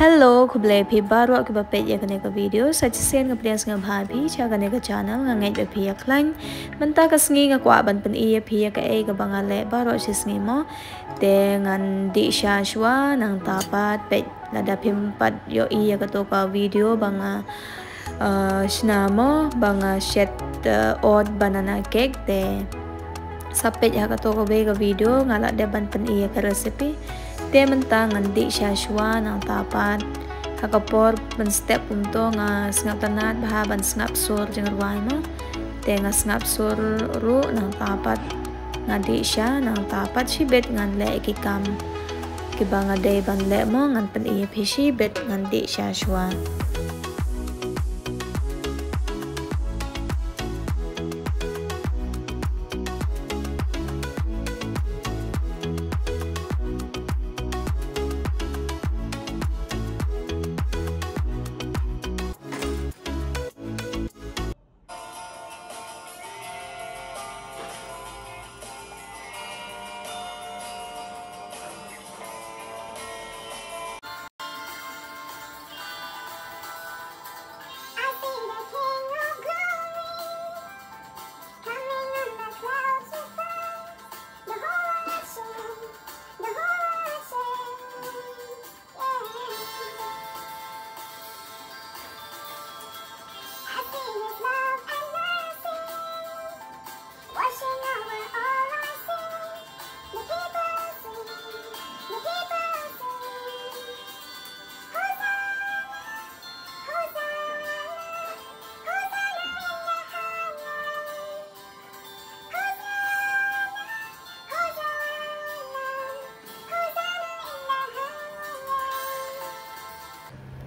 Hello, kublai phi baru aku bapet ya kene ka video sa chisen ka prias nga bhabi cha kene ka channel nga ngai be phi ya klan menta ka sngi nga kwa ban pen iya phi ya ka e ka bangale baru chisngi mo te ngan di sha shwa nang tapat pe lada phim pat yo iya ka to ka video banga shnamo banga shet odd banana cake te sapet ya ka to ka be ka video ngala de ban pen iya ka recipe te mentang ngandi syashwa nang tapat hakapor ben step untuk ngap tanat bah ban ngap sur jeng ruai mo te ngap sur ru nang tapat ngadi sya nang tapat si bet ngan le ki kam ki banga dei ban le mo ngan pen iya phi bet ngandi syashwa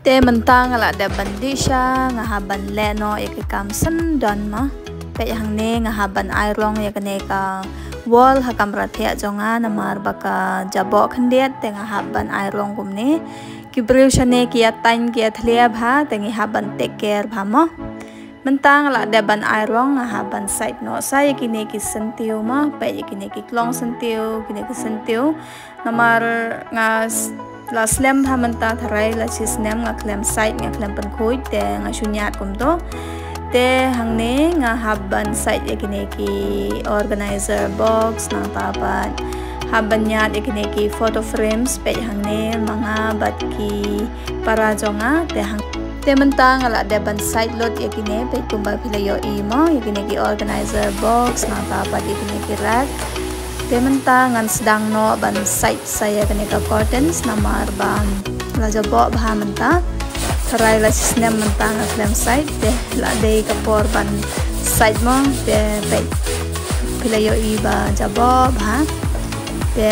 te mentang ala da bandi sya ngahaban leno ya ke kamsen don ma pe hang ne ngahaban airong ya kene ka wall hakam rathe jonga namar baka jabo khandet te ngahaban airong gumne kibril shane kia tain kia thlia bha te ngahaban take care bha mo mentang ala da ban airong ngahaban side no sa ya kine ki sentiu ma pe ya kine ki klong sentiu kine ki sentiu namar ngas la slam ha menta tharai la chisnem nga klem site nga klem pen khoi te nga shunyat kum to te hangne nga haban site ekine ki organizer box na tapat haban nyat ekine ki photo frames pe hangne mga bat ki para jonga te menta nga la de ban site lot ekine pe kumba philayo imo ekine ki organizer box na tapat ekine ki rack te mentangan sedang no ban site saya kene ka curtains namar ban la jabo bha menta tharai la snem mentang klem site te la dei ka por ban site mo te pe pilayo iba jabo bha te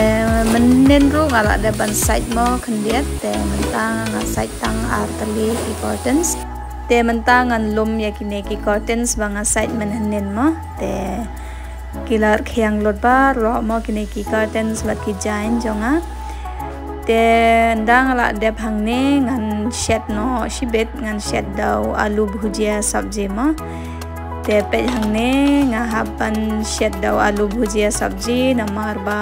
menen ru ngala de ban site mo khendiat te mentang site tang artali ki curtains te mentangan lum yakine ki curtains banga site menen mo te kilar khyang lot ba ro mo kine ki curtains bat ki jain jonga te ndang la de phangne ngan shet no shibet ngan shet daw alu bhujia sabji mo te pe hangne nga haban shet daw alu bhujia sabji namar ba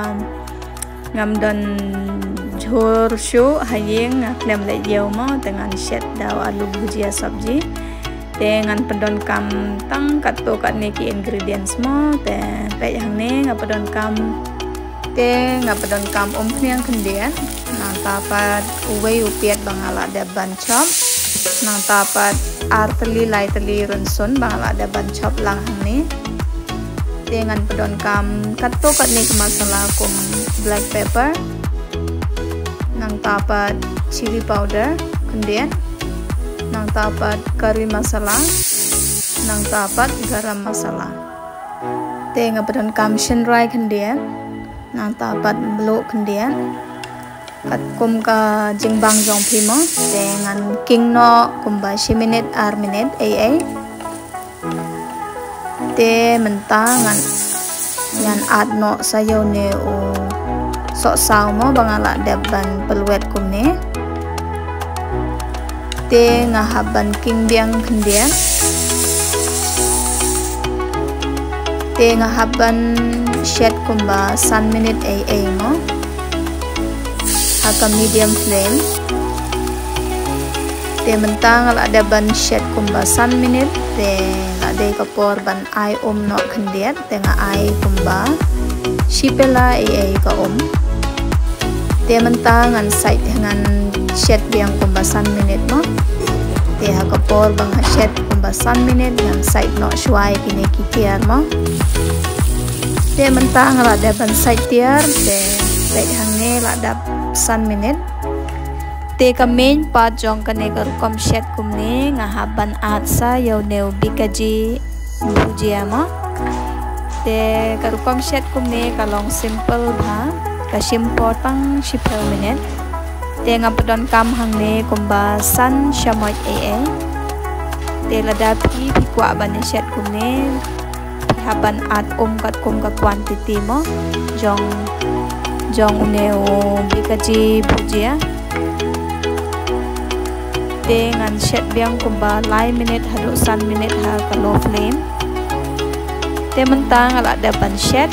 ngam don jhor shu hayeng klem le yeu mo dengan shet daw alu bhujia sabji dengan pedon kam tang kato kat neki ingredients mo te pe yang ne nga pedon kam khniang khendian nang tapat uwei upiat bangala da ban chop nang tapat arteli laiteli runsun bangala da ban chop lang hang ne dengan pedon kam kato kat neki masala kum black pepper nang tapat chili powder khendian nang tapat curry masala nang tapat garam masala te nga pedon kam shinrai khendian nang tapat blok khendian kat kum ka jingbang jong phimo te ngan king no kum ba 10 minute ar minute ai te menta ngan ad no sayo ne o so saw mo bangala deban pelwet kum ne te nga haban king biang khendian te nga haban shed kumba 1 minute ai mo haka medium flame te mentang ada ban shed kumba san minute te ada kapor ban ai no khandiat te nga ai kumba shipela ka te mentang an site ngan shed biang kumba san minute mo te ha kapor bang shed kumba san minute ngan site no shuai kini kitiar mo te mentang ada ban site tiar te hangne ada san minute te ka main part jong kane ka rukom shed kumne nga haban at sa yaw neu bikaji bujia mo te ka rukom shed kumne ka long simple bha ka simport pang shipel minute te nga padon kam hangne kumba san shamoy te lada pi kwa ban shed kumne haban at kat kum ka quantity mo jong neu bikaji bujia te ngan shed biang kumba lai minute hadu san minute ha ka low flame te mentang ala da ban shed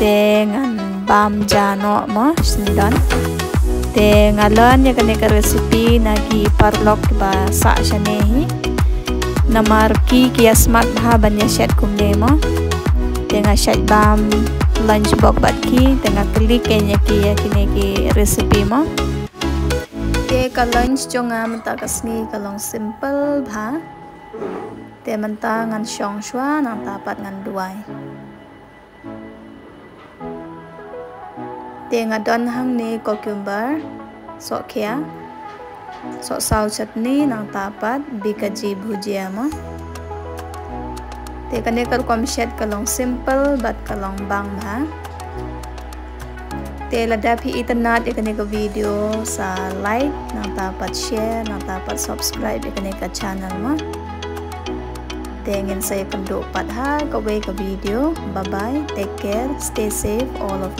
te ngan bam jano mo sindan te ngalan ya kane ka recipe nagi parlok ba sa shanehi namar ki smart bha ban ya shed kumne mo te nga shed bam lunch box bat ki te nga klik kenya ki ya kine ki recipe mo te ka lunch jonga menta kasni kalong simple bha te menta ngan shong shwa nang tapat ngan duai te nga don hang ni cucumber so kya so sau chutney nang tapat bikaji bhujia mo te kane kar kom shed kalong simple but kalong bang bha te lada phi itanat ikane ka video sa like nang tapat share nang tapat subscribe ikane ka channel mo te ngin say kando pat ha ka way ka video. Bye bye, take care, stay safe all of you.